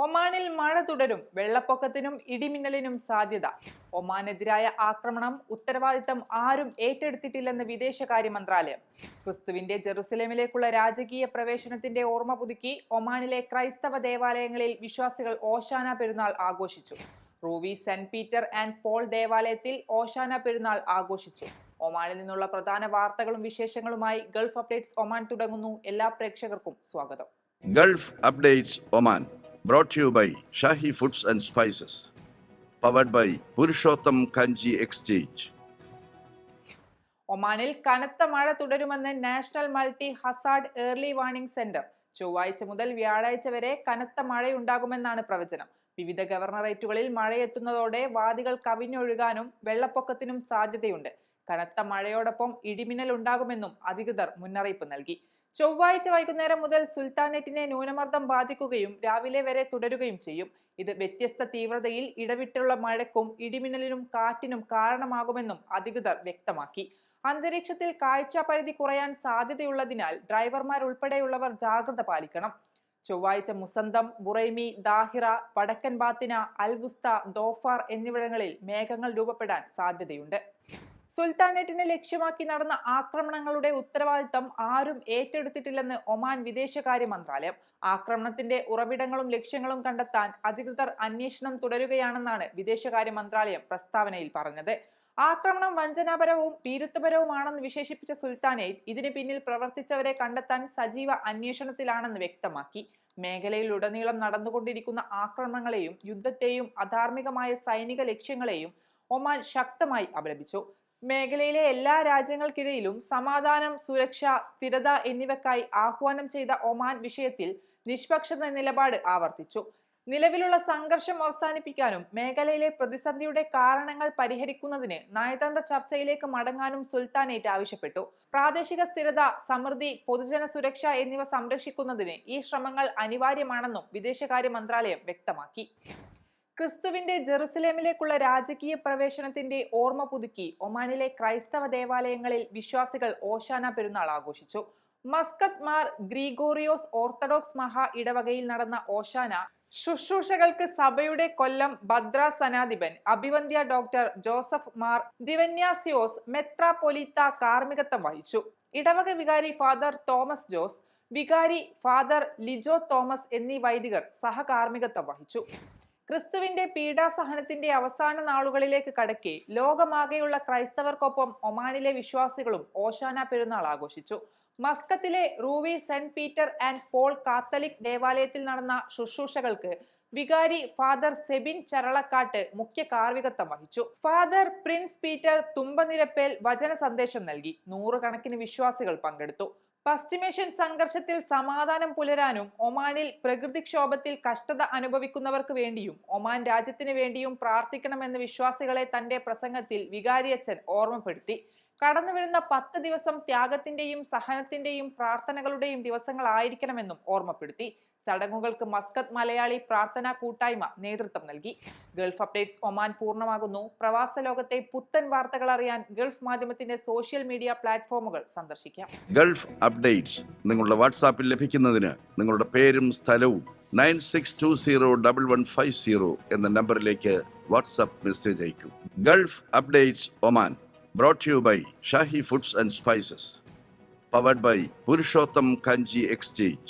ഒമാനിൽ മഴ തുടരും. വെള്ളപ്പൊക്കത്തിനും ഇടിമിന്നലിനും സാധ്യത. ഒമാനെതിരായ ആക്രമണം ഉത്തരവാദിത്തം ആരും ഏറ്റെടുത്തിട്ടില്ലെന്ന് വിദേശകാര്യ മന്ത്രാലയം. ക്രിസ്തുവിന്റെ ജെറുസലേമിലേക്കുള്ള രാജകീയ പ്രവേശനത്തിന്റെ ഓർമ്മ പുതുക്കി ഒമാനിലെ ക്രൈസ്തവ ദേവാലയങ്ങളിൽ വിശ്വാസികൾ ഓശാന പെരുന്നാൾ ആഘോഷിച്ചു. Ruwi saint Peter and Paul ദേവാലയത്തിൽ ഓശാന പെരുന്നാൾ ആഘോഷിച്ചു. ഒമാനിൽ നിന്നുള്ള പ്രധാന വാർത്തകളും വിശേഷങ്ങളുമായി ഗൾഫ് അപ്ഡേറ്റ്സ് ഒമാൻ തുടങ്ങുന്നു. എല്ലാ പ്രേക്ഷകർക്കും സ്വാഗതം. Gulf Updates Oman, brought to you by Shahi Foods and Spices, powered by Purushottam Kanji Exchange. ഒമാനിൽ കനത്ത മഴ തുടരുമെന്ന് national multi Hazard early warning centre. ചൊവ്വാഴ്ച മുതൽ വ്യാഴാഴ്ച വരെ കനത്ത മഴയുണ്ടാകുമെന്നാണ് പ്രവചനം. വിവിധ ഗവർണറേറ്റുകളിൽ മഴയെത്തുന്നതോടെ വാദികൾ കവിഞ്ഞൊഴുകാനും വെള്ളപ്പൊക്കത്തിനും സാധ്യതയുണ്ട്. കനത്ത മഴയോടൊപ്പം ഇടിമിന്നൽ ഉണ്ടാകുമെന്നും അധികൃതർ മുന്നറിയിപ്പ് നൽകി. ചൊവ്വാഴ്ച വൈകുന്നേരം മുതൽ സുൽത്താനേറ്റിനെ ന്യൂനമർദ്ദം ബാധിക്കുകയും രാവിലെ വരെ തുടരുകയും ചെയ്യും. ഇത് വ്യത്യസ്ത തീവ്രതയിൽ ഇടവിട്ടുള്ള മഴയ്ക്കും ഇടിമിന്നലിനും കാറ്റിനും കാരണമാകുമെന്നും അധികൃതർ വ്യക്തമാക്കി. അന്തരീക്ഷത്തിൽ കാഴ്ചാ പരിധി കുറയാൻ സാധ്യതയുള്ളതിനാൽ ഡ്രൈവർമാർ ഉൾപ്പെടെയുള്ളവർ ജാഗ്രത പാലിക്കണം. ചൊവ്വാഴ്ച മുസന്തം, ബുറൈമി, ദാഹിറ, വടക്കൻ ബാത്തിന, അൽവുസ്ത, ദോഫാർ എന്നിവിടങ്ങളിൽ മേഘങ്ങൾ രൂപപ്പെടാൻ സാധ്യതയുണ്ട്. സുൽത്താനേറ്റിനെ ലക്ഷ്യമാക്കി നടന്ന ആക്രമണങ്ങളുടെ ഉത്തരവാദിത്തം ആരും ഏറ്റെടുത്തിട്ടില്ലെന്ന് ഒമാൻ വിദേശകാര്യ മന്ത്രാലയം. ആക്രമണത്തിന്റെ ഉറവിടങ്ങളും ലക്ഷ്യങ്ങളും കണ്ടെത്താൻ അധികൃതർ അന്വേഷണം തുടരുകയാണെന്നാണ് വിദേശകാര്യ മന്ത്രാലയം പ്രസ്താവനയിൽ പറഞ്ഞത്. ആക്രമണം വഞ്ചനാപരവും ഭീരുത്വപരവുമാണെന്ന് വിശേഷിപ്പിച്ച സുൽത്താനേറ്റ് ഇതിന് പിന്നിൽ പ്രവർത്തിച്ചവരെ കണ്ടെത്താൻ സജീവ അന്വേഷണത്തിലാണെന്ന് വ്യക്തമാക്കി. മേഖലയിലുടനീളം നടന്നുകൊണ്ടിരിക്കുന്ന ആക്രമണങ്ങളെയും യുദ്ധത്തെയും അധാർമികമായ സൈനിക ലക്ഷ്യങ്ങളെയും ഒമാൻ ശക്തമായി അപലപിച്ചു. മേഖലയിലെ എല്ലാ രാജ്യങ്ങൾക്കിടയിലും സമാധാനം, സുരക്ഷ, സ്ഥിരത എന്നിവയ്ക്കായി ആഹ്വാനം ചെയ്ത ഒമാൻ വിഷയത്തിൽ നിഷ്പക്ഷ നിലപാട് ആവർത്തിച്ചു. നിലവിലുള്ള സംഘർഷം അവസാനിപ്പിക്കാനും മേഖലയിലെ പ്രതിസന്ധിയുടെ കാരണങ്ങൾ പരിഹരിക്കുന്നതിന് നയതന്ത്ര ചർച്ചയിലേക്ക് മടങ്ങാനും സുൽത്താനേറ്റ് ആവശ്യപ്പെട്ടു. പ്രാദേശിക സ്ഥിരത, സമൃദ്ധി, പൊതുജന സുരക്ഷ എന്നിവ സംരക്ഷിക്കുന്നതിന് ഈ ശ്രമങ്ങൾ അനിവാര്യമാണെന്നും വിദേശകാര്യ മന്ത്രാലയം വ്യക്തമാക്കി. ക്രിസ്തുവിന്റെ ജെറുസലേമിലേക്കുള്ള രാജകീയ പ്രവേശനത്തിന്റെ ഓർമ്മ പുതുക്കി ഒമാനിലെ ക്രൈസ്തവ ദേവാലയങ്ങളിൽ വിശ്വാസികൾ ഓശാന പെരുന്നാൾ ആഘോഷിച്ചു. മസ്കത്ത് മാർ ഗ്രിഗോറിയോസ് ഓർത്തഡോക്സ് മഹാ ഇടവകയിൽ നടന്ന ഓശാന ശുശ്രൂഷകൾക്ക് സഭയുടെ കൊല്ലം ഭദ്ര സനാധിപൻ അഭിവന്ദ്യ ഡോക്ടർ ജോസഫ് മാർ ദിവന്യാസിയോസ് മെത്രാപൊലീത്ത കാർമ്മികത്വം വഹിച്ചു. ഇടവക വികാരി ഫാദർ തോമസ് ജോസ്, വികാരി ഫാദർ ലിജോ തോമസ് എന്നീ വൈദികർ സഹകാർമ്മികത്വം വഹിച്ചു. ക്രിസ്തുവിന്റെ പീഡാസഹനത്തിന്റെ അവസാന നാളുകളിലേക്ക് കടക്കെ ലോകമാകെയുള്ള ക്രൈസ്തവർക്കൊപ്പം ഒമാനിലെ വിശ്വാസികളും ഓശാന പെരുന്നാൾ ആഘോഷിച്ചു. മസ്കത്തിലെ Ruwi saint Peter and Paul Catholic ദേവാലയത്തിൽ നടന്ന ശുശ്രൂഷകൾക്ക് വികാരി ഫാദർ സെബിൻ ചരളക്കാട്ട് മുഖ്യ കാർമ്മികത്വം വഹിച്ചു. ഫാദർ പ്രിൻസ് പീറ്റർ തുമ്പനിരപ്പേൽ വചന സന്ദേശം നൽകി. നൂറുകണക്കിന് വിശ്വാസികൾ പങ്കെടുത്തു. പശ്ചിമേഷ്യൻ സംഘർഷത്തിൽ സമാധാനം പുലരാനും ഒമാനിൽ പ്രകൃതിക്ഷോഭത്തിൽ കഷ്ടത അനുഭവിക്കുന്നവർക്ക് വേണ്ടിയും ഒമാൻ രാജ്യത്തിന് വേണ്ടിയും പ്രാർത്ഥിക്കണമെന്ന് വിശ്വാസികളെ തന്റെ പ്രസംഗത്തിൽ വികാരിയച്ഛൻ ഓർമ്മപ്പെടുത്തി. കടന്നുവരുന്ന 10 ദിവസം ത്യാഗത്തിന്റെയും സഹനത്തിന്റെയും പ്രാർത്ഥനകളുടെയും ദിവസങ്ങളായിരിക്കണമെന്നും ഓർമ്മപ്പെടുത്തി. ചടങ്ങുകൾക്ക് മസ്കത്ത് മലയാളി പ്രാർത്ഥനാ കൂട്ടായ്മ നേതൃത്വം നൽകി. ഗൾഫ് അപ്ഡേറ്റ്സ് ഒമാൻ പൂർണ്ണമാകുന്നു. പ്രവാസ ലോകത്തെ പുത്തൻ വാർത്തകൾ അറിയാൻ ഗൾഫ് മാധ്യമത്തിന്റെ സോഷ്യൽ മീഡിയ പ്ലാറ്റ്ഫോമുകൾ സന്ദർശിക്കാം. ഗൾഫ് അപ്ഡേറ്റ്സ് നിങ്ങളുടെ വാട്സാപ്പിൽ ലഭിക്കുന്നതിന് നിങ്ങളുടെ പേരും സ്ഥലവും 96201150 എന്ന നമ്പറിലേക്ക് വാട്സാപ്പ് മെസ്സേജ് അയക്കൂ. Gulf updates Oman, brought to you by Shahi Foods and Spices, powered by Purushottam Kanji Exchange.